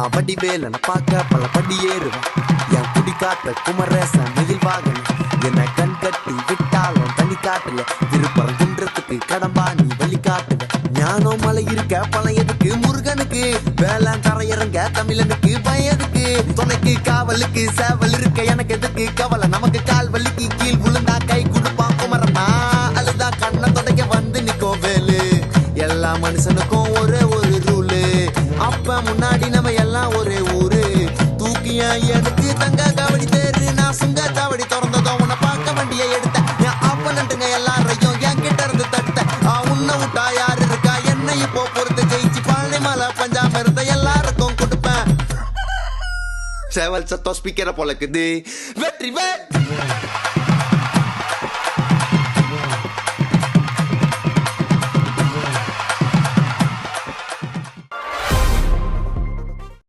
படி வேலை பார்க்க பல படி ஏறுவேன் என் குடி காத்த குமரேசன் மயில் வாகனம் என்ன கண் கட்டி விட்டாலும் தனி காட்டுல திருப்பரம் குன்றத்துக்கு கடம்பா நீ வழி காட்டுவேன் ஞானம் மலை இருக்க பழையதுக்கு முருகனுக்கு வேளாண் தரையிறங்க தமிழனுக்கு பயதுக்கு துணைக்கு காவலுக்கு சேவல் இருக்க எனக்கு எதுக்கு கவலை நமக்கு கால் வலிக்கு கீழ் விழுந்தா கை கொடுப்பான் குமரனா அழுதா கண்ணை தொடக்க வந்து நிற்கும் வேலு எல்லா மனுஷனுக்கும் ஒரே ஒரு ரூலு அப்ப முன்னாடி நம்ம எல்லாம் ஒரே ஊரு தூக்கிய எனக்கு தங்க காவடி தேரு நான் சுங்க காவடி திறந்ததும் உன்னை பார்க்க வண்டியை எடுத்தேன் என் அப்பனண்டுங்க எல்லாரையும் என் கிட்ட இருந்து தட்ட உன்னை விட்டா யாரு இருக்கா என்னை இப்போ பொறுத்து ஜெயிச்சு பழனி மலை பஞ்சாம இருந்த எல்லாருக்கும் கொடுப்பேன் சேவல் சத்தம் ஸ்பீக்கரை பொழக்குது வெற்றி